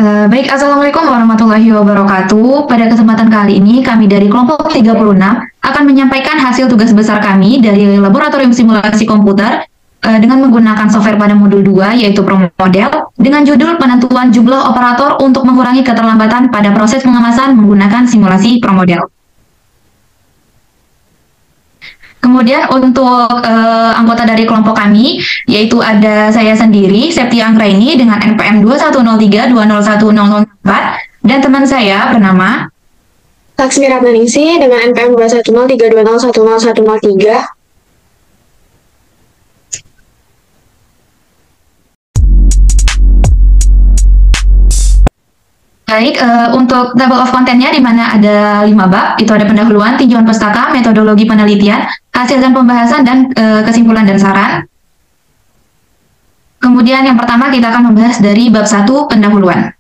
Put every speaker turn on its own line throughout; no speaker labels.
Baik, Assalamualaikum warahmatullahi wabarakatuh. Pada kesempatan kali ini, kami dari kelompok 36 akan menyampaikan hasil tugas besar kami dari Laboratorium Simulasi Komputer dengan menggunakan software pada modul 2, yaitu ProModel, dengan judul penentuan jumlah operator untuk mengurangi keterlambatan pada proses pengemasan menggunakan simulasi ProModel. Kemudian untuk anggota dari kelompok kami, yaitu ada saya sendiri, Septia Anggraini dengan NPM 2103201004, dan teman saya bernama
Laksmi Ratnaningsih dengan NPM 21032010103.
Baik, untuk table of content-nya di mana ada 5 bab, itu ada pendahuluan, tinjauan pustaka, metodologi penelitian, hasil dan pembahasan, dan kesimpulan dan saran. Kemudian yang pertama kita akan membahas dari bab 1, pendahuluan.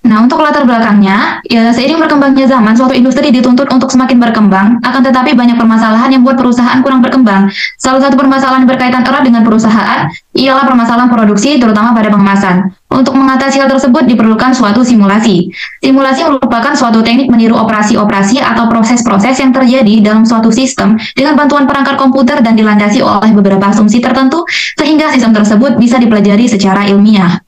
Nah, untuk latar belakangnya, ya, seiring berkembangnya zaman, suatu industri dituntut untuk semakin berkembang, akan tetapi banyak permasalahan yang membuat perusahaan kurang berkembang. Salah satu permasalahan berkaitan erat dengan perusahaan ialah permasalahan produksi, terutama pada pengemasan. Untuk mengatasi hal tersebut diperlukan suatu simulasi. Simulasi merupakan suatu teknik meniru operasi-operasi atau proses-proses yang terjadi dalam suatu sistem dengan bantuan perangkat komputer dan dilandasi oleh beberapa asumsi tertentu, sehingga sistem tersebut bisa dipelajari secara ilmiah.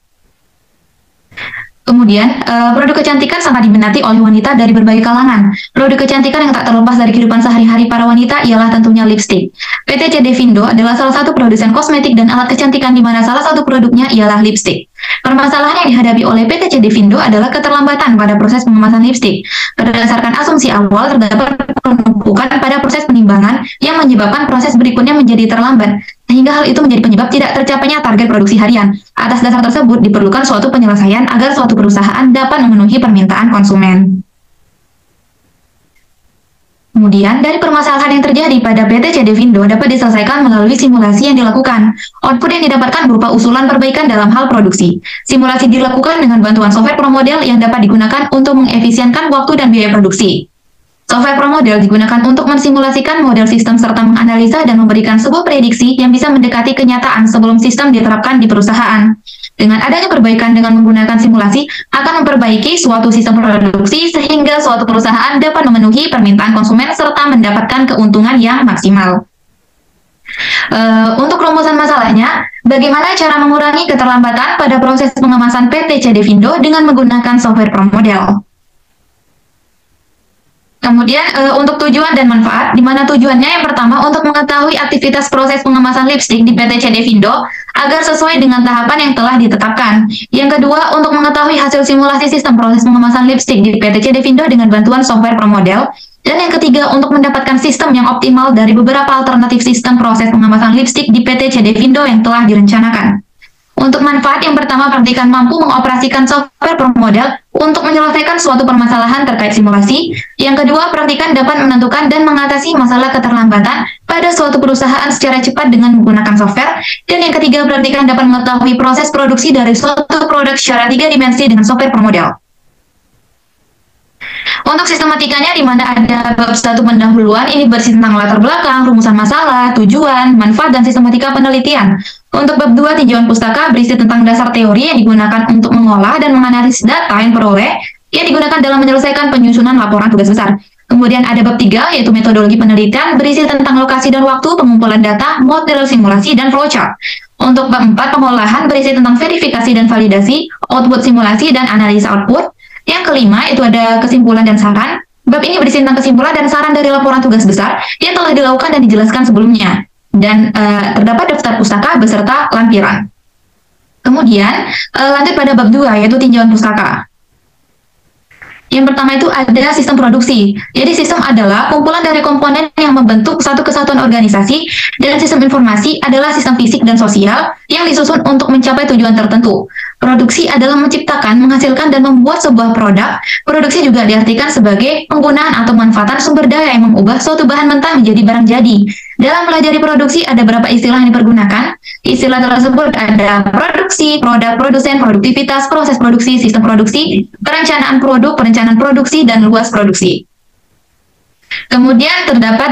Kemudian, produk kecantikan sangat diminati oleh wanita dari berbagai kalangan. Produk kecantikan yang tak terlepas dari kehidupan sehari-hari para wanita ialah tentunya lipstik. PT CD Vindo adalah salah satu produsen kosmetik dan alat kecantikan di mana salah satu produknya ialah lipstik. Permasalahan yang dihadapi oleh PT CD Vindo adalah keterlambatan pada proses pengemasan lipstik. Berdasarkan asumsi awal, terdapat penumpukan pada proses penimbangan yang menyebabkan proses berikutnya menjadi terlambat, sehingga hal itu menjadi penyebab tidak tercapainya target produksi harian. Atas dasar tersebut, diperlukan suatu penyelesaian agar suatu perusahaan dapat memenuhi permintaan konsumen. Kemudian, dari permasalahan yang terjadi pada PT CD Vindo dapat diselesaikan melalui simulasi yang dilakukan. Output yang didapatkan berupa usulan perbaikan dalam hal produksi. Simulasi dilakukan dengan bantuan software ProModel yang dapat digunakan untuk mengefisienkan waktu dan biaya produksi. Software ProModel digunakan untuk mensimulasikan model sistem serta menganalisa dan memberikan sebuah prediksi yang bisa mendekati kenyataan sebelum sistem diterapkan di perusahaan. Dengan adanya perbaikan dengan menggunakan simulasi akan memperbaiki suatu sistem produksi sehingga suatu perusahaan dapat memenuhi permintaan konsumen serta mendapatkan keuntungan yang maksimal. Untuk rumusan masalahnya, bagaimana cara mengurangi keterlambatan pada proses pengemasan PT CD Vindo dengan menggunakan software ProModel? Kemudian untuk tujuan dan manfaat, di mana tujuannya yang pertama untuk mengetahui aktivitas proses pengemasan lipstik di PT CD Vindo agar sesuai dengan tahapan yang telah ditetapkan. Yang kedua, untuk mengetahui hasil simulasi sistem proses pengemasan lipstik di PT CD Vindo dengan bantuan software ProModel. Dan yang ketiga, untuk mendapatkan sistem yang optimal dari beberapa alternatif sistem proses pengemasan lipstik di PT CD Vindo yang telah direncanakan. Untuk manfaat yang pertama, perhatikan mampu mengoperasikan software ProModel untuk menyelesaikan suatu permasalahan terkait simulasi. Yang kedua, perhatikan dapat menentukan dan mengatasi masalah keterlambatan pada suatu perusahaan secara cepat dengan menggunakan software. Dan yang ketiga, perhatikan dapat mengetahui proses produksi dari suatu produk secara 3 dimensi dengan software ProModel. Untuk sistematikanya, di mana ada bab 1 pendahuluan, ini berisi tentang latar belakang, rumusan masalah, tujuan, manfaat, dan sistematika penelitian. Untuk bab 2, tinjauan pustaka, berisi tentang dasar teori yang digunakan untuk mengolah dan menganalisis data yang peroleh, yang digunakan dalam menyelesaikan penyusunan laporan tugas besar. Kemudian ada bab 3, yaitu metodologi penelitian, berisi tentang lokasi dan waktu, pengumpulan data, model simulasi, dan flowchart. Untuk bab 4, pengolahan, berisi tentang verifikasi dan validasi, output simulasi, dan analisa output. Yang kelima, itu ada kesimpulan dan saran. Bab ini berisi tentang kesimpulan dan saran dari laporan tugas besar yang telah dilakukan dan dijelaskan sebelumnya. Dan terdapat daftar pustaka beserta lampiran. Kemudian, lanjut pada bab 2, yaitu tinjauan pustaka. Yang pertama itu ada sistem produksi. Jadi sistem adalah kumpulan dari komponen yang membentuk satu kesatuan organisasi, dan sistem informasi adalah sistem fisik dan sosial yang disusun untuk mencapai tujuan tertentu. Produksi adalah menciptakan, menghasilkan, dan membuat sebuah produk. Produksi juga diartikan sebagai penggunaan atau manfaatan sumber daya yang mengubah suatu bahan mentah menjadi barang jadi. Dalam pelajari produksi ada beberapa istilah yang dipergunakan. Istilah tersebut ada produksi, produk, produsen, produktivitas, proses produksi, sistem produksi, perencanaan produk, perencanaan produksi, dan luas produksi. Kemudian terdapat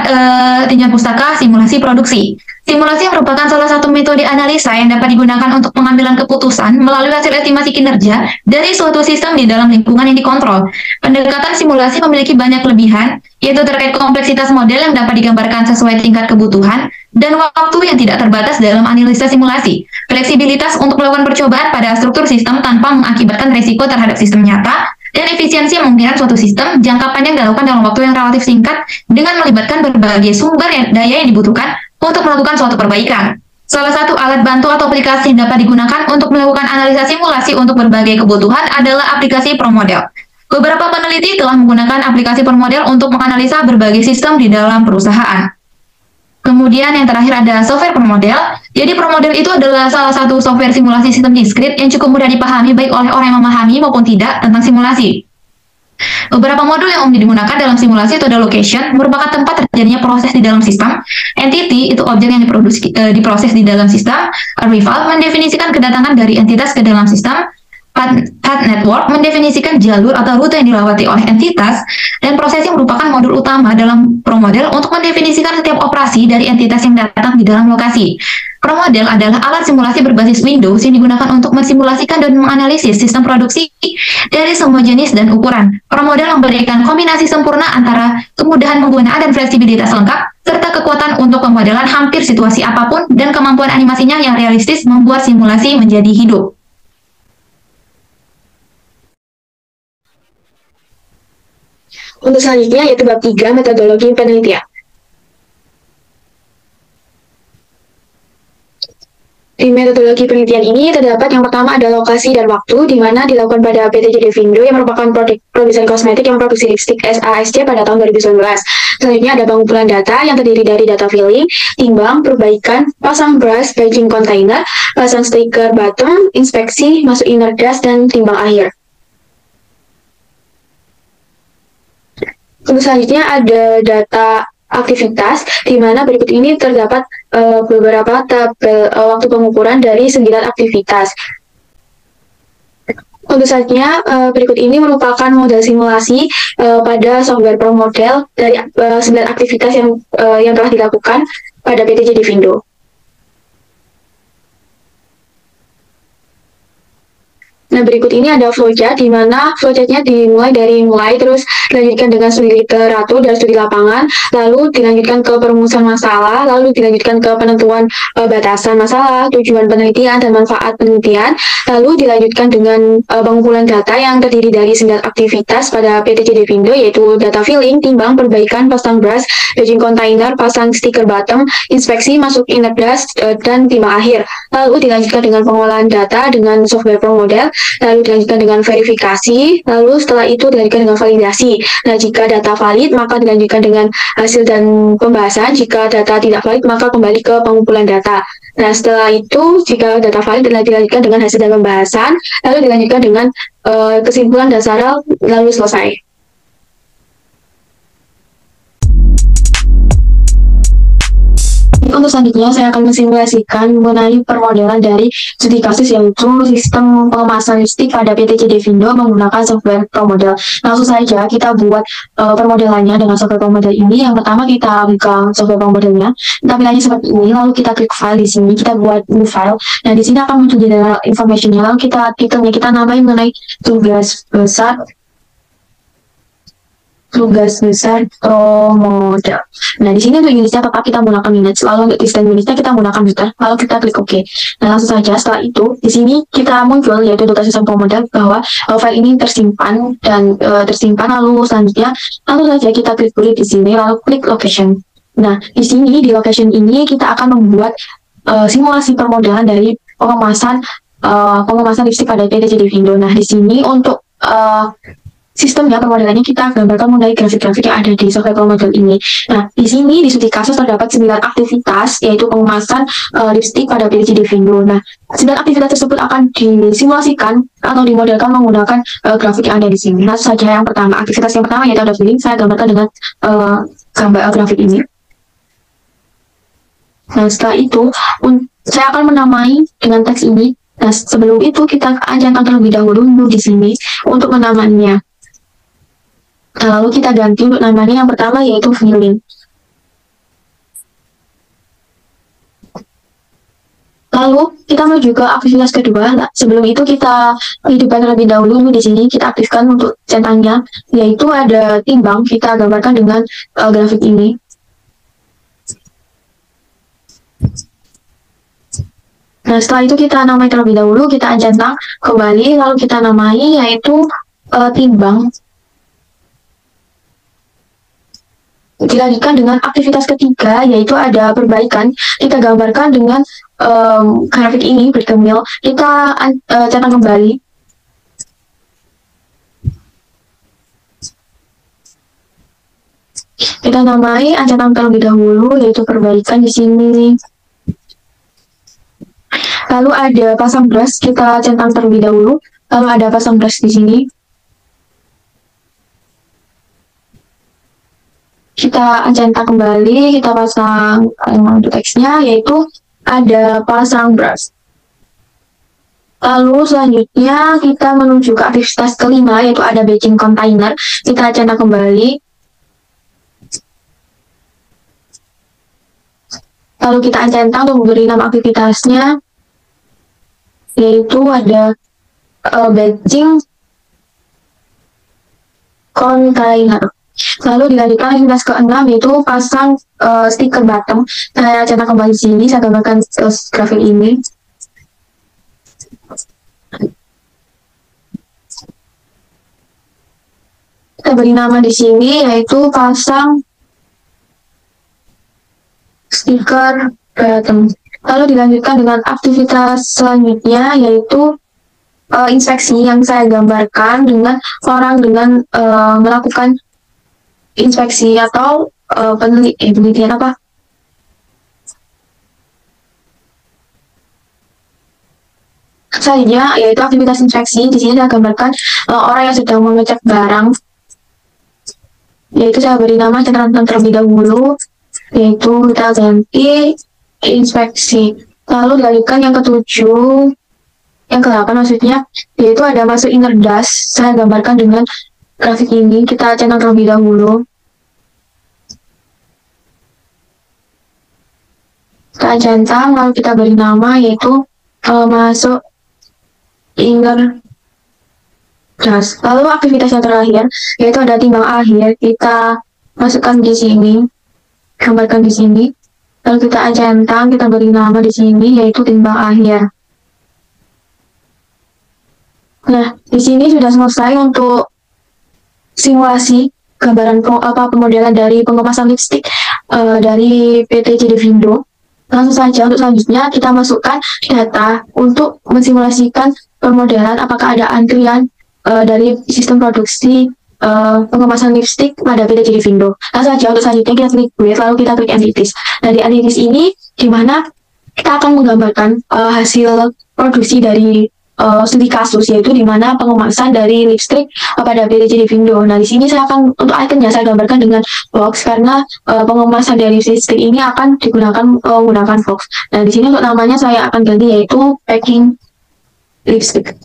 tinjauan pustaka simulasi produksi. Simulasi merupakan salah satu metode analisa yang dapat digunakan untuk pengambilan keputusan melalui hasil estimasi kinerja dari suatu sistem di dalam lingkungan yang dikontrol. Pendekatan simulasi memiliki banyak kelebihan, yaitu terkait kompleksitas model yang dapat digambarkan sesuai tingkat kebutuhan, dan waktu yang tidak terbatas dalam analisa simulasi. Fleksibilitas untuk melakukan percobaan pada struktur sistem tanpa mengakibatkan resiko terhadap sistem nyata, dan efisiensi memungkinkan suatu sistem jangka panjang dilakukan dalam waktu yang relatif singkat dengan melibatkan berbagai sumber daya yang dibutuhkan untuk melakukan suatu perbaikan. Salah satu alat bantu atau aplikasi yang dapat digunakan untuk melakukan analisa simulasi untuk berbagai kebutuhan adalah aplikasi ProModel. Beberapa peneliti telah menggunakan aplikasi ProModel untuk menganalisa berbagai sistem di dalam perusahaan. Kemudian yang terakhir ada software ProModel. Jadi ProModel itu adalah salah satu software simulasi sistem diskrit yang cukup mudah dipahami baik oleh orang yang memahami maupun tidak tentang simulasi. Beberapa modul yang umum digunakan dalam simulasi itu ada location, merupakan tempat terjadinya proses di dalam sistem. Entity, itu objek yang diproses di dalam sistem. Arrival, mendefinisikan kedatangan dari entitas ke dalam sistem. Path network, mendefinisikan jalur atau rute yang dilewati oleh entitas. Dan prosesing merupakan modul utama dalam ProModel untuk mendefinisikan setiap operasi dari entitas yang datang di dalam lokasi. ProModel adalah alat simulasi berbasis Windows yang digunakan untuk mensimulasikan dan menganalisis sistem produksi dari semua jenis dan ukuran. ProModel memberikan kombinasi sempurna antara kemudahan penggunaan dan fleksibilitas lengkap, serta kekuatan untuk pemodelan hampir situasi apapun dan kemampuan animasinya yang realistis membuat simulasi menjadi hidup.
Untuk selanjutnya yaitu bab 3, metodologi penelitian. Di metodologi penelitian ini terdapat yang pertama ada lokasi dan waktu, di mana dilakukan pada PT JD Vindo yang merupakan produsen kosmetik yang memproduksi lipstik SASC pada tahun 2019. Selanjutnya ada pengumpulan data yang terdiri dari data filling, timbang, perbaikan, pasang brush, packaging container, pasang stiker bottom, inspeksi, masuk inner dust, dan timbang akhir. Untuk selanjutnya ada data aktivitas, di mana berikut ini terdapat beberapa tabel waktu pengukuran dari 9 aktivitas. Untuk selanjutnya, berikut ini merupakan model simulasi pada software ProModel dari 9 aktivitas yang telah dilakukan pada PT JD Vindo. Nah, berikut ini ada flowchart, di mana flowchartnya dimulai dari terus dilanjutkan dengan studi literatur dan studi lapangan, lalu dilanjutkan ke perumusan masalah, lalu dilanjutkan ke penentuan batasan masalah, tujuan penelitian, dan manfaat penelitian, lalu dilanjutkan dengan pengumpulan data yang terdiri dari 9 aktivitas pada PT JD Vindo, yaitu data filling, timbang, perbaikan, pasang brush, packaging container, pasang stiker bottom, inspeksi, masuk inner dust, dan timbang akhir. Lalu dilanjutkan dengan pengolahan data dengan software ProModel, lalu dilanjutkan dengan verifikasi, lalu setelah itu dilanjutkan dengan validasi. Nah, jika data valid, maka dilanjutkan dengan hasil dan pembahasan. Jika data tidak valid, maka kembali ke pengumpulan data. Nah, setelah itu, jika data valid, dilanjutkan dengan hasil dan pembahasan, lalu dilanjutkan dengan kesimpulan dasar, lalu selesai. Untuk selanjutnya, saya akan mensimulasikan mengenai permodelan dari studi kasus, yaitu sistem pengemasan lipstik pada PT JD Vindo menggunakan software ProModel. Langsung saja kita buat permodelannya dengan software ProModel ini. Yang pertama kita buka software ProModelnya, tampilannya seperti ini. Lalu kita klik file di sini, kita buat new file. Nah, di sini akan muncul general information-nya. Lalu titelnya kita nambahin mengenai tugas besar ProModel. Nah, di sini untuk unitnya tetap kita menggunakan unit, lalu untuk distance unitnya kita menggunakan meter, lalu kita klik OK. Nah, langsung saja setelah itu di sini kita muncul yaitu data sistem ProModel bahwa file ini tersimpan dan lalu selanjutnya langsung saja kita klik di sini, lalu klik location. Nah, di sini di location ini kita akan membuat simulasi permodelan dari pengemasan lipstik pada PT JD Vindo. Nah, di sini untuk sistemnya permodelannya kita gambarkan mengenai grafik-grafik yang ada di software ProModel ini. Nah, di sini di studi kasus terdapat 9 aktivitas, yaitu pengemasan lipstik pada PT JD Vindo. Nah, 9 aktivitas tersebut akan disimulasikan atau dimodelkan menggunakan grafik yang ada di sini. Nah, saja yang pertama, aktivitas yang pertama yaitu ada filling, saya gambarkan dengan gambar grafik ini. Nah, setelah itu saya akan menamai dengan teks ini. Nah, sebelum itu kita ajarkan terlebih dahulu di sini untuk menamainya. Nah, lalu kita ganti untuk namanya yang pertama yaitu viewing. Lalu kita menuju ke aktivitas kedua. Nah, sebelum itu kita hidupkan terlebih dahulu. Di sini kita aktifkan untuk centangnya, yaitu ada timbang. Kita gambarkan dengan grafik ini. Nah, setelah itu kita namai terlebih dahulu. Kita centang kembali, lalu kita namai yaitu timbang. Dilanjutkan dengan aktivitas ketiga, yaitu ada perbaikan. Kita gambarkan dengan grafik ini, berkemil. Kita centang kembali. Kita namai centang terlebih dahulu, yaitu perbaikan di sini. Lalu ada pasang brush, kita centang terlebih dahulu. Lalu ada pasang brush di sini. Kita centang kembali, kita pasang untuk teksnya, yaitu ada pasang brush. Lalu selanjutnya kita menuju ke aktivitas kelima, yaitu ada batching container. Kita centang kembali. Lalu kita centang untuk memberi nama aktivitasnya, yaitu ada batching container. Lalu dilanjutkan aktivitas ke-6, yaitu pasang stiker bottom. Saya centang kembali di sini, saya gambarkan grafik ini. Kita beri nama di sini, yaitu pasang stiker bottom. Lalu dilanjutkan dengan aktivitas selanjutnya, yaitu inspeksi, yang saya gambarkan dengan orang dengan melakukan inspeksi atau penelitian apa? Selanjutnya yaitu aktivitas inspeksi. Di sini saya gambarkan orang yang sedang mengecek barang, yaitu saya beri nama catatan terlebih dahulu, yaitu kita ganti inspeksi. Lalu dilanjutkan yang ketujuh, yang ke-8 maksudnya, yaitu ada masuk inner dash. Saya gambarkan dengan grafik ini, kita centang terlebih dahulu. Kita centang, lalu kita beri nama, yaitu masuk inner dash. Lalu aktivitas yang terakhir, yaitu ada timbang akhir. Kita masukkan di sini, gambarkan di sini. Lalu kita centang, kita beri nama di sini, yaitu timbang akhir. Nah, di sini sudah selesai untuk simulasi gambaran pemodelan dari pengemasan lipstick dari PT JD Vindo. Langsung saja untuk selanjutnya kita masukkan data untuk mensimulasikan pemodelan apakah ada antrian dari sistem produksi pengemasan lipstick pada PT JD Vindo. Langsung saja untuk selanjutnya kita klik create, lalu kita klik entities. Nah, di entities ini di mana kita akan menggambarkan hasil produksi dari studi kasus, yaitu di mana pengemasan dari lipstick pada PT JD Vindo. Nah, di sini saya akan untuk ikonnya saya gambarkan dengan box karena pengemasan dari lipstick ini akan digunakan menggunakan box. Nah, di sini untuk namanya saya akan ganti yaitu packing lipstick.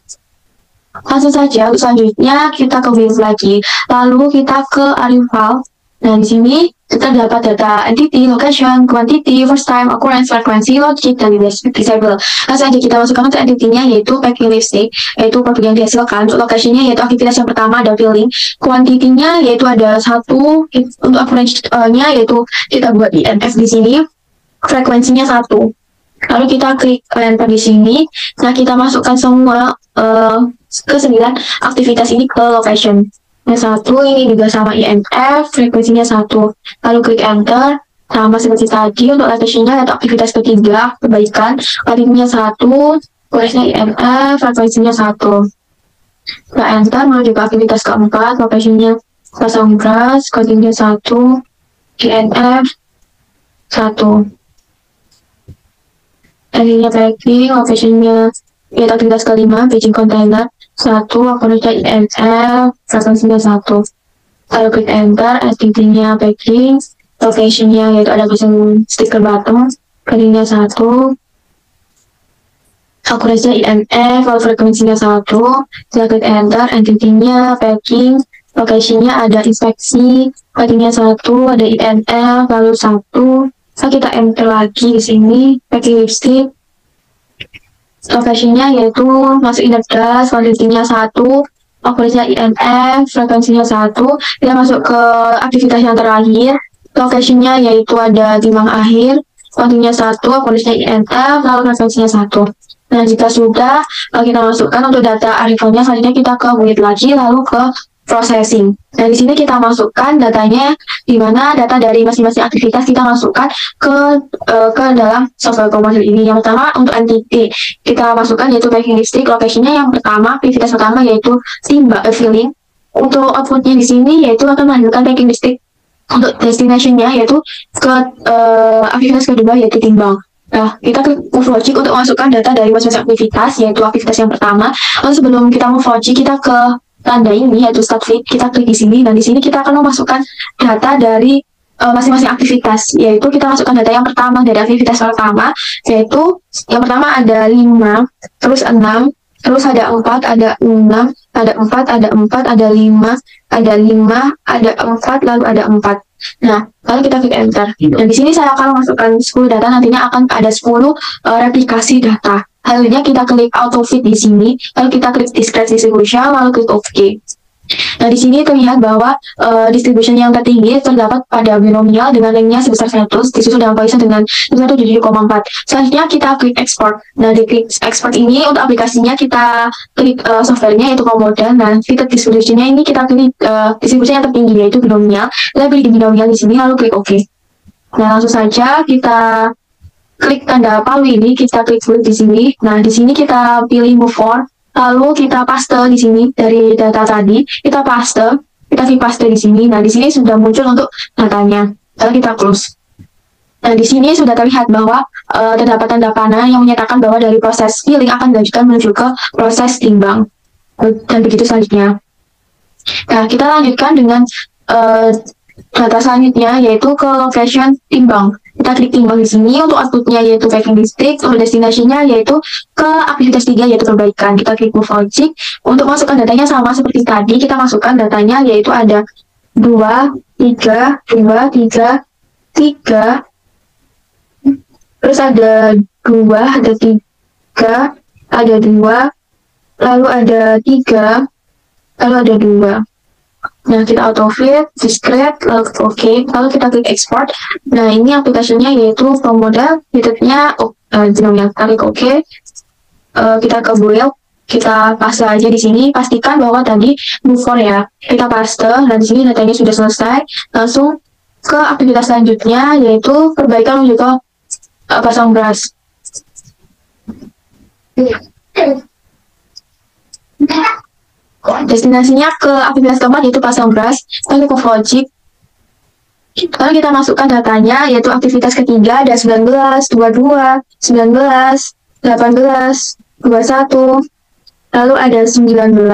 Langsung saja untuk selanjutnya kita ke view lagi, lalu kita ke arrival. Nah, di sini kita dapat data entity, location, quantity, first time, occurrence, frequency, logic, dan disable. Langsung saja kita masukkan untuk entity-nya yaitu packing lipstick, yaitu produk yang dihasilkan. Untuk location-nya yaitu aktivitas yang pertama ada filling. Quantity-nya yaitu ada 1, untuk occurrence-nya yaitu kita buat INF di sini. Frekuensinya 1. Lalu kita klik enter di sini. Nah, kita masukkan semua ke 9 aktivitas ini ke location. Yang 1 ini juga sama INF, frekuensinya 1. Lalu klik enter, sama seperti tadi. Untuk location-nya atau aktivitas ketiga, perbaikan, kuantitinya 1, kualitasnya INF, frekuensinya 1. Klik enter, menuju ke aktivitas keempat, location-nya pasang brush, kuantitinya 1, INF 1. Tadinya packing, location-nya yaitu aktivitas kelima, batching container 1, akunnya INF, frekuensinya 1. Lalu klik enter, entity-nya packing, location-nya yaitu ada pasang stiker bottom, codingnya 1, akunnya INF, lalu frekuensinya 1. Setelah klik enter, entity-nya packing, Lokasinya ada inspeksi, packingnya 1, ada INF, lalu 1. Nah, kita enter lagi di sini, packing lipstick. Lokasinya yaitu masuk inner gas, kuantitinya 1, operasinya INF, frekuensinya 1. Kita masuk ke aktivitas yang terakhir, lokasinya yaitu ada timbang akhir, kuantitinya 1, operasinya INF, lalu frekuensinya 1. Nah, jika sudah, kita masukkan untuk data arrivalnya, selanjutnya kita ke wait lagi, lalu ke processing. Nah, di sini kita masukkan datanya, di mana data dari masing-masing aktivitas kita masukkan ke dalam software komposer ini. Yang pertama untuk entity kita masukkan yaitu packing lipstick. Lokasinya yang pertama, aktivitas pertama yaitu filling. Untuk outputnya di sini yaitu akan menghasilkan packing lipstick. Untuk destinationnya yaitu ke aktivitas kedua yaitu timbang. Nah, kita klik move logic untuk masukkan data dari masing-masing aktivitas, yaitu aktivitas yang pertama. Lalu sebelum kita move logic, kita ke tanda ini, yaitu start fit. Kita klik di sini, dan di sini kita akan memasukkan data dari masing-masing aktivitas, yaitu kita masukkan data yang pertama dari aktivitas pertama, yaitu yang pertama ada 5, terus 6, terus ada 4, ada 6, ada 4, ada 4, ada 5, ada 5, ada 4, lalu ada 4. Nah, lalu kita klik enter. Dan di sini saya akan masukkan 10 data, nantinya akan ada 10 replikasi data. Halnya kita klik auto fit di sini, lalu kita klik discrete distribution, lalu klik OK. Nah, di sini terlihat bahwa distribution yang tertinggi terdapat pada binomial dengan ranknya sebesar 100, disusul dengan Poisson dengan 7,4. Selanjutnya kita klik export. Nah, di klik export ini untuk aplikasinya kita klik softwarenya yaitu Komodo. Nah, fitted distributionnya ini kita klik distribusi yang tertinggi yaitu binomial. Kita klik di binomial di sini lalu klik OK. Nah, langsung saja kita klik tanda palu ini, kita klik di sini. Nah, di sini kita pilih move forward. Lalu kita paste di sini dari data tadi, kita klik paste di sini. Nah, di sini sudah muncul untuk datanya. Lalu kita close. Nah, di sini sudah terlihat bahwa terdapat tanda panah yang menyatakan bahwa dari proses filling akan dilanjutkan menuju ke proses timbang. Dan begitu selanjutnya. Nah, kita lanjutkan dengan data selanjutnya yaitu ke location timbang. Kita klik timbang di sini untuk outputnya yaitu packing lipstick, untuk destinasinya yaitu ke aktivitas 3 yaitu perbaikan. Kita klik move logic. Untuk masukkan datanya sama seperti tadi, kita masukkan datanya yaitu ada 2, 3, 2, 3, 3, terus ada 2, ada 3, ada 2, lalu ada 3, lalu ada 2. Nah, kita autofit, discrete, lalu OK, lalu kita klik export. Nah, ini aplikasinya yaitu pemodal, fiturnya binomial. Kita klik OK, kita ke build, kita paste aja di sini, pastikan bahwa tadi move for ya. Kita paste, dan di sini datanya sudah selesai. Langsung ke aktivitas selanjutnya yaitu perbaikan juga pasang brush. Destinasinya ke aktivitas keempat yaitu pasang brush. Lalu ke logic. Lalu kita masukkan datanya yaitu aktivitas ketiga ada 19, 22, 19, 18, 21, lalu ada 19,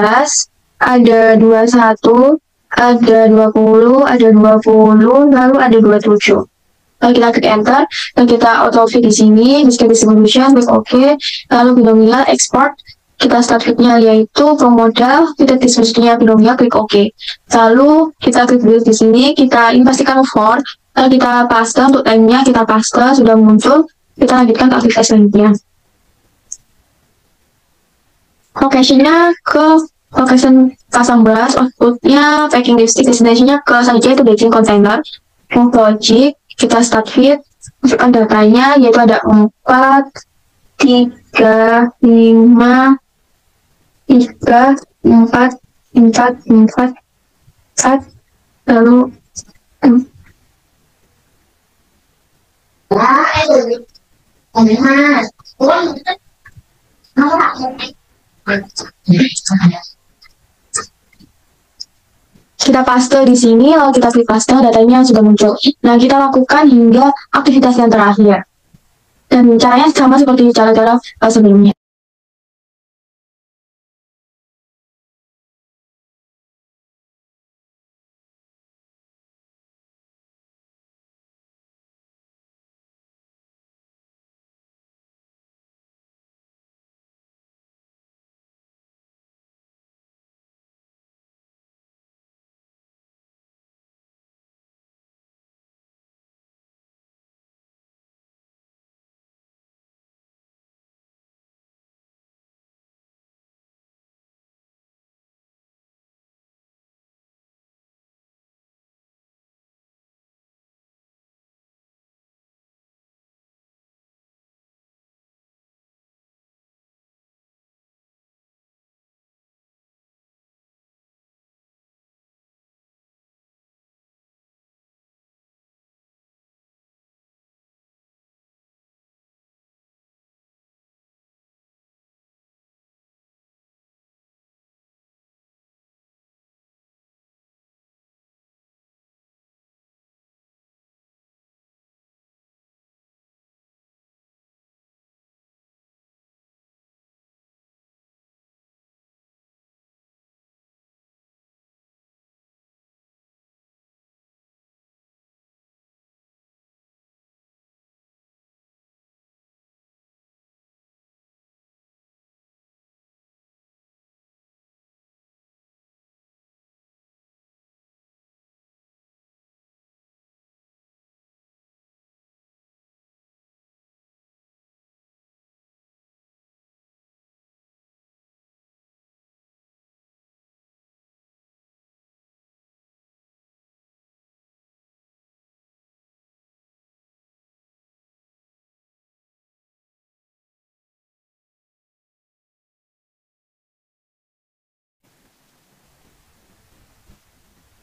ada 21, ada 20, ada 20, lalu ada 27. Lalu kita klik enter, dan kita auto fit di sini, discrete distribution, klik OK, lalu binomial export. Kita start fit-nya yaitu pemodal, kita distribusinya binomial, klik OK. Lalu kita klik build di sini, kita ini pastikan for, lalu kita paste untuk time-nya, kita paste, sudah muncul, kita lanjutkan ke aktivitas selanjutnya. Location-nya ke location pasang brush, output-nya packing lipstick, destination-nya ke selanjutnya itu baking container, move logic, kita start fit, masukkan datanya yaitu ada 4, 3, 5, 3, 4, 4, 4, 4, lalu kita paste di sini, lalu kita klik paste, datanya sudah muncul. Nah, kita lakukan hingga aktivitas yang terakhir. Dan caranya sama seperti cara-cara sebelumnya.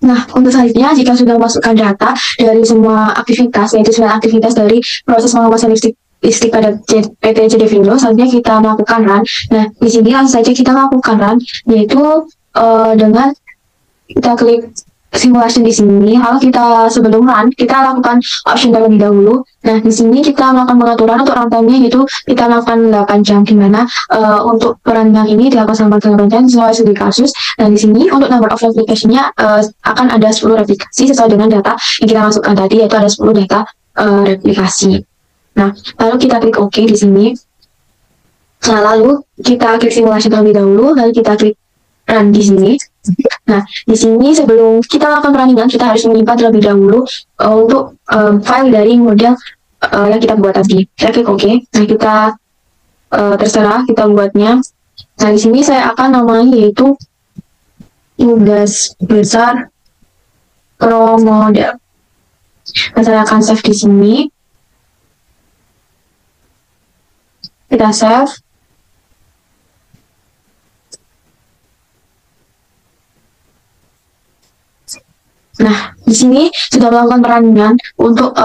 Nah, untuk selanjutnya, jika sudah memasukkan data dari semua aktivitas, yaitu 9 aktivitas dari proses pengawasan listrik pada PT CD Vindo, selanjutnya kita melakukan run. Nah, di sini langsung saja kita melakukan run, yaitu dengan kita klik simulation di sini. Lalu kita sebelum run, kita lakukan option terlebih dahulu. Nah, di sini kita melakukan pengaturan untuk runtime-nya, yaitu kita melakukan 8 jam, di mana untuk perantingan ini dilakukan selama 8 jam sesuai studi kasus. Dan di sini untuk number of replication-nya akan ada 10 replikasi sesuai dengan data yang kita masukkan tadi, yaitu ada 10 data replikasi. Nah, lalu kita klik OK di sini. Nah, lalu kita klik simulation terlebih dahulu, lalu kita klik run di sini. Nah, di sini sebelum kita melakukan perandingan, kita harus menyimpan terlebih dahulu untuk file dari model yang kita buat tadi. Saya klik OK. Nah, kita terserah kita buatnya. Nah, di sini saya akan namanya yaitu tugas besar pro model. Nah, saya akan save di sini. Kita save. Nah, di sini sudah melakukan perandingan untuk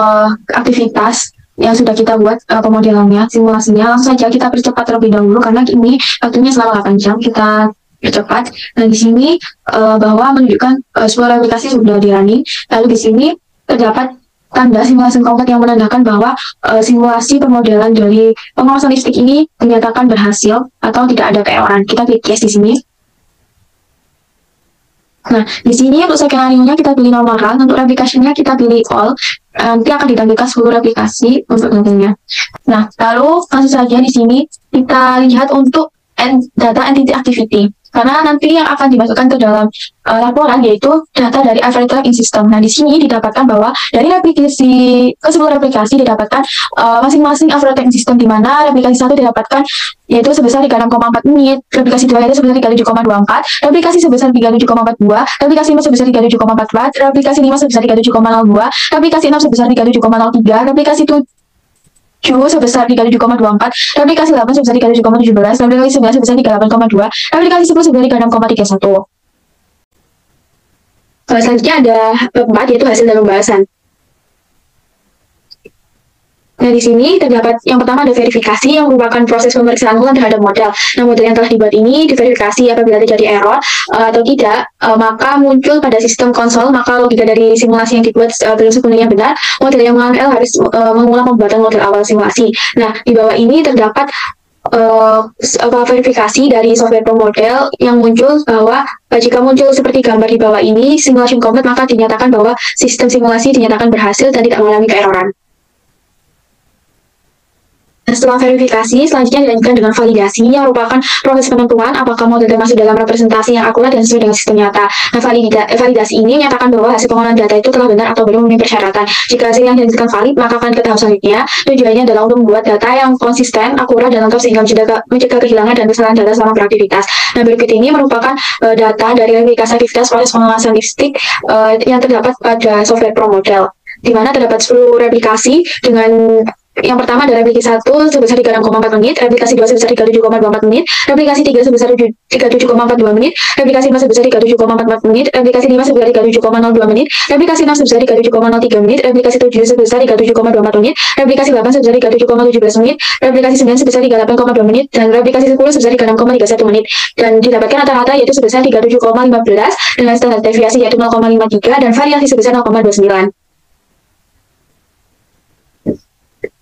aktivitas yang sudah kita buat pemodelannya, simulasinya. Langsung saja kita percepat terlebih dahulu karena ini waktunya selama 8 jam. Kita percepat. Nah, di sini bahwa menunjukkan sebuah aplikasi sudah di running. Lalu di sini terdapat tanda simulasi konkret yang menandakan bahwa simulasi pemodelan dari pengawasan listrik ini dinyatakan berhasil atau tidak ada keeroran. Kita klik yes di sini. Nah, di sini untuk skenario-nya kita pilih normal run, untuk replikasinya kita pilih all, nanti akan ditampilkan 10 replikasi untuk nantinya. Nah, lalu langsung saja di sini kita lihat untuk data entity activity. Karena nanti yang akan dimasukkan ke dalam laporan yaitu data dari average tracking system. Nah, di sini didapatkan bahwa dari replikasi ke 10 replikasi didapatkan masing-masing average tracking system, di mana replikasi 1 didapatkan yaitu sebesar 36,4 menit, replikasi 2 yaitu sebesar 37,24, replikasi sebesar 37,42, replikasi 4 sebesar 37,44, replikasi 5 sebesar 37,02, replikasi 6 sebesar 37,03, replikasi 7 sebesar 37,24, replikasi 8 sebesar 37,17, replikasi 9 sebesar 38,2, replikasi 10 sebesar 36,31. Selanjutnya ada 4 yaitu hasil dan pembahasan. Nah, di sini terdapat yang pertama ada verifikasi yang merupakan proses pemeriksaan ulang terhadap model. Nah, model yang telah dibuat ini diverifikasi apabila terjadi error atau tidak, maka muncul pada sistem konsol, maka logika dari simulasi yang dibuat belum sepenuhnya benar, model yang mengalami error harus mengulang pembuatan model awal simulasi. Nah, di bawah ini terdapat verifikasi dari software pemodel yang muncul bahwa jika muncul seperti gambar di bawah ini, simulation complete, maka dinyatakan bahwa sistem simulasi dinyatakan berhasil dan tidak mengalami keeroran. Setelah verifikasi, selanjutnya dilanjutkan dengan validasi yang merupakan proses penentuan apakah model termasuk dalam representasi yang akurat dan sesuai dengan sistem nyata. Nah, validasi ini menyatakan bahwa hasil pengolahan data itu telah benar atau belum memenuhi persyaratan. Jika hasil yang dihasilkan valid, maka akan ke tahap selanjutnya. Tujuannya adalah untuk membuat data yang konsisten, akurat, dan lengkap sehingga mencegah kehilangan dan kesalahan data selama beraktivitas. Nah, berikut ini merupakan data dari replikasi aktivitas proses pengawasan listrik yang terdapat pada software ProModel, di mana terdapat 10 replikasi dengan yang pertama ada replikasi 1 sebesar 36,4 menit, replikasi 2 sebesar 37,24 menit, replikasi 3 sebesar 37,42 menit, replikasi 4 sebesar 37,44 menit, replikasi 5 sebesar 37,02 menit, replikasi 6 sebesar 37,03 menit, replikasi 7 sebesar 37,24 menit, replikasi 8 sebesar 37,17 menit, replikasi 9 sebesar 38,2 menit, dan replikasi 10 sebesar 36,31 menit. Dan didapatkan rata-rata yaitu sebesar 37,15 dengan standar deviasi yaitu 0,53 dan variasi sebesar 0,29.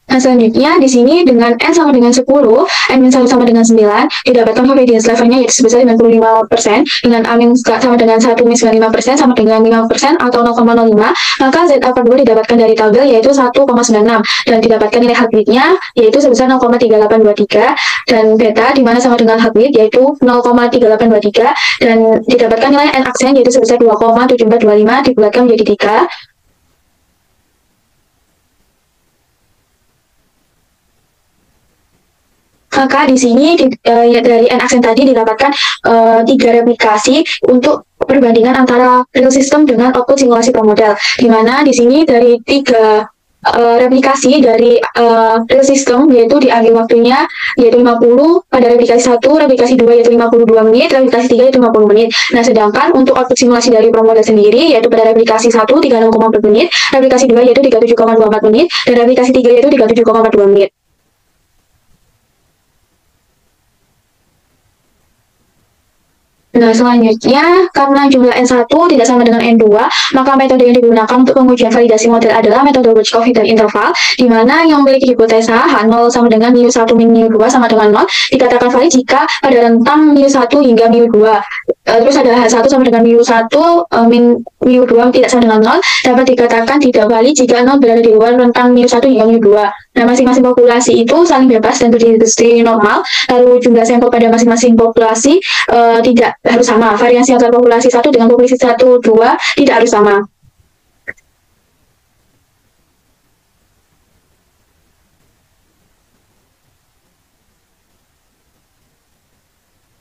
Nah, selanjutnya di sini dengan N sama dengan 10, N-1 sama dengan 9, didapatkan obedience levelnya yaitu sebesar 95%, dengan A- sama dengan 1-95% sama dengan 5% atau 0,05, maka Z82 didapatkan dari tabel yaitu 1,96, dan didapatkan nilai heartbeat-nya yaitu sebesar 0,3823, dan beta di mana sama dengan heartbeat yaitu 0,3823, dan didapatkan nilai N-aksen yaitu sebesar 2,7425 dibulatkan menjadi 3. Maka di sini dari N-aksen tadi didapatkan 3 replikasi untuk perbandingan antara real system dengan output simulasi ProModel. Di mana di sini dari 3 replikasi dari real system, yaitu diambil waktunya yaitu 50 pada replikasi 1, replikasi 2 yaitu 52 menit, replikasi 3 yaitu 50 menit. Nah, sedangkan untuk output simulasi dari promodel sendiri yaitu pada replikasi 1 36,4 menit, replikasi 2 yaitu 37,24 menit, dan replikasi 3 yaitu 37,42 menit. Nah, selanjutnya, karena jumlah N1 tidak sama dengan N2, maka metode yang digunakan untuk pengujian validasi model adalah metode Wedge Covid dan interval, di mana yang memiliki hipotesa H0 sama dengan mu1 min mu2 sama dengan 0, dikatakan valid jika pada rentang mu1 hingga mu2. Terus ada H1 sama dengan mu1 min mu2 tidak sama dengan 0, dapat dikatakan tidak valid jika 0 berada di luar rentang mu1 hingga mu2. Nah, masing-masing populasi itu saling bebas dan berdiri normal, lalu jumlah sampel pada masing-masing populasi tidak harus sama. Variasi antar populasi 1 dengan populasi 1, 2 tidak harus sama.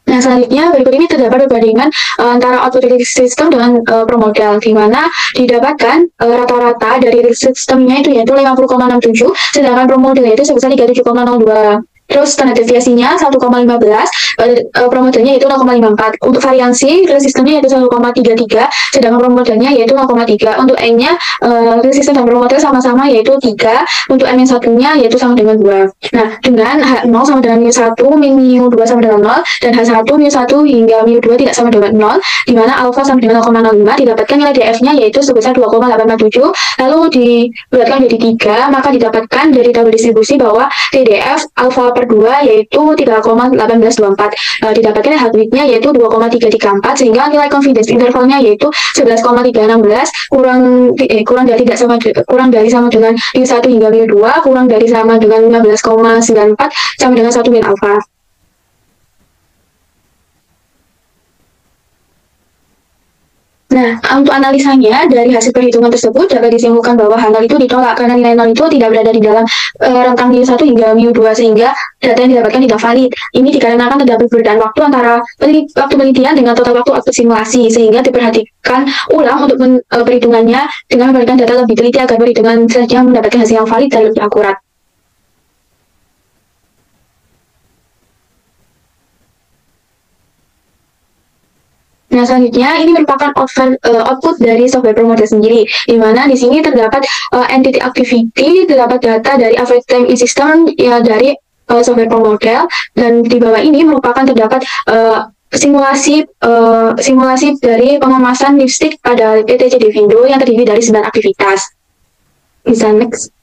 Nah, selanjutnya berikut ini terdapat perbandingan antara output real system dengan promodel, di mana didapatkan rata-rata dari real systemnya itu yaitu 50,67, sedangkan promodel itu sebesar 37,02. Terus standar deviasinya 1,15, promodelnya yaitu 0,54. Untuk variansi, real systemnya yaitu 1,33, sedangkan promodelnya yaitu 0,3. Untuk N-nya, real system dan promodel sama-sama yaitu 3. Untuk M-1-nya yaitu sama dengan 2. Nah, dengan H0 sama dengan mu1, min mu2 sama dengan 0, dan H1, mu1 hingga mu2 tidak sama dengan 0, di mana alpha sama dengan 0,05, didapatkan nilai DF-nya yaitu sebesar 2,847, lalu dibulatkan menjadi 3, maka didapatkan dari tabel distribusi bahwa TDF alpha per 2 yaitu 3,1824. Didapatkan H-nya yaitu 2,334, sehingga nilai confidence intervalnya yaitu 11,316, kurang dari sama dengan mu1 hingga mu2, kurang dari sama dengan 15,94, sama dengan 1 min alpha. Nah, untuk analisanya, dari hasil perhitungan tersebut dapat disimpulkan bahwa H0 itu ditolak karena nilai 0 itu tidak berada di dalam rentang mu1 hingga mu2, sehingga data yang didapatkan tidak valid. Ini dikarenakan terdapat perbedaan waktu antara waktu penelitian dengan total waktu output simulasi, sehingga diperhatikan ulang untuk perhitungannya dengan memberikan data lebih teliti agar perhitungan selanjutnya mendapatkan hasil yang valid dan lebih akurat. Nah, selanjutnya ini merupakan output dari software promodel sendiri, di mana di sini terdapat entity activity, terdapat data dari average time in system ya, dari software promodel, dan di bawah ini merupakan terdapat simulasi dari pengemasan lipstick pada PTCD Vindo yang terdiri dari 9 aktivitas. Bisa next.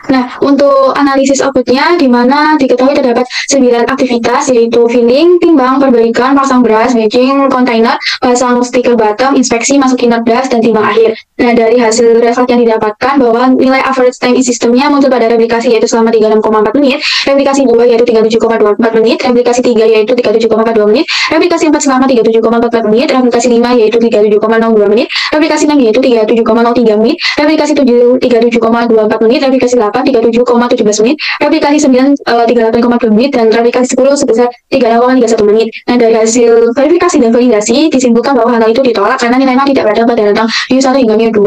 Nah, untuk analisis outputnya, di mana diketahui terdapat 9 aktivitas, yaitu filling, timbang, perbaikan, pasang beras, batching, container, pasang stiker bottom, inspeksi, masukin not dust, dan timbang akhir. Nah, dari hasil result yang didapatkan bahwa nilai average time in systemnya muncul pada replikasi yaitu selama 36,4 menit, replikasi 2 yaitu 37,24 menit, replikasi 3 yaitu 37,42 menit, replikasi 4 selama 37,44 menit, replikasi 5 yaitu 37,02 menit, replikasi 6 yaitu 37,03 menit, replikasi 7 37,24 menit, replikasi 8 37,17 menit, replikasi 9 38,2 menit, dan replikasi 10 sebesar 36,31 menit. Nah, dari hasil verifikasi dan validasi disimpulkan bahwa hal itu ditolak karena nilai tidak berada pada rentang mu1 hingga mu2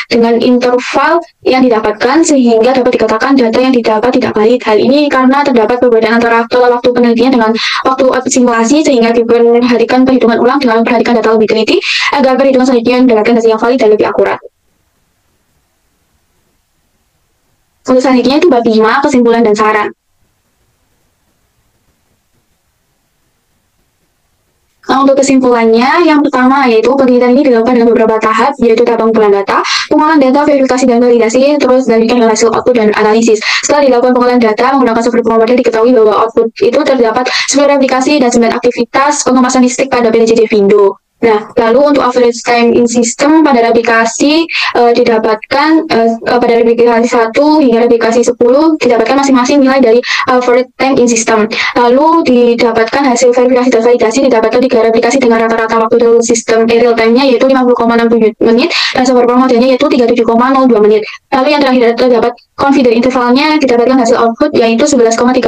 dengan interval yang didapatkan, sehingga dapat dikatakan data yang didapat tidak valid. Hal ini karena terdapat perbedaan antara total waktu penelitian dengan waktu simulasi, sehingga diperhatikan perhitungan ulang dengan memperhatikan data lebih teliti agar perhitungan selanjutnya mendapatkan hasil yang valid dan lebih akurat. Untuk selanjutnya itu bab 5, kesimpulan dan saran. Nah, untuk kesimpulannya, yang pertama yaitu penelitian ini dilakukan dengan beberapa tahap, yaitu tahap pengumpulan data, pengolahan data, verifikasi dan validasi, terus dilanjutkan dengan hasil output dan analisis. Setelah dilakukan pengolahan data menggunakan software promodel, diketahui bahwa output itu terdapat 10 replikasi dan 9 aktivitas pengemasan listrik pada PTCD Vindo. Nah, lalu untuk average time in system pada replikasi didapatkan pada replikasi 1 hingga replikasi 10 didapatkan masing-masing nilai dari average time in system. Lalu didapatkan hasil verifikasi dan validasi didapatkan 3 replikasi dengan rata-rata waktu dalam sistem real time-nya yaitu 50,67 menit dan separuh modelnya yaitu 37,02 menit. Lalu yang terakhir terdapat confidence intervalnya didapatkan hasil output yaitu 11,316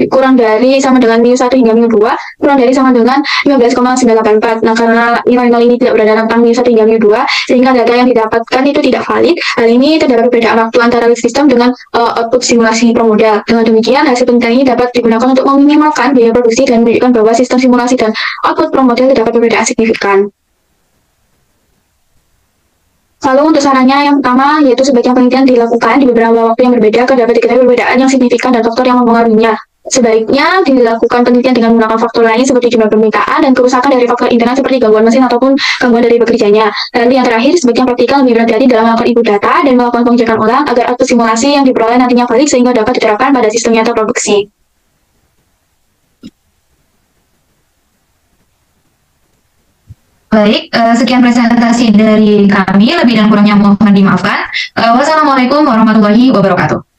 kurang dari sama dengan mu1 hingga mu2 kurang dari sama dengan 15,984. Nah, karena nilai-nilai ini tidak berada tentang mu1 hingga mu2 sehingga data yang didapatkan itu tidak valid. Hal ini terdapat perbedaan waktu antara real system dengan output simulasi promodel. Dengan demikian, hasil penelitian ini dapat digunakan untuk meminimalkan biaya produksi dan menunjukkan bahwa sistem simulasi dan output promodel terdapat perbedaan signifikan. Lalu untuk sarannya yang pertama yaitu sebaiknya penelitian dilakukan di beberapa waktu yang berbeda agar dapat diketahui perbedaan yang signifikan dan faktor yang mempengaruhinya. Sebaiknya dilakukan penelitian dengan menggunakan faktor lain seperti jumlah permintaan dan kerusakan dari faktor internal seperti gangguan mesin ataupun gangguan dari bekerjanya. Dan yang terakhir, sebaiknya praktikal lebih berhati-hati dalam melakukan input data dan melakukan pengecekan ulang agar output simulasi yang diperoleh nantinya valid sehingga dapat diterapkan pada sistem nyata produksi.
Baik, sekian presentasi dari kami. Lebih dan kurangnya mohon dimaafkan. Wassalamualaikum warahmatullahi wabarakatuh.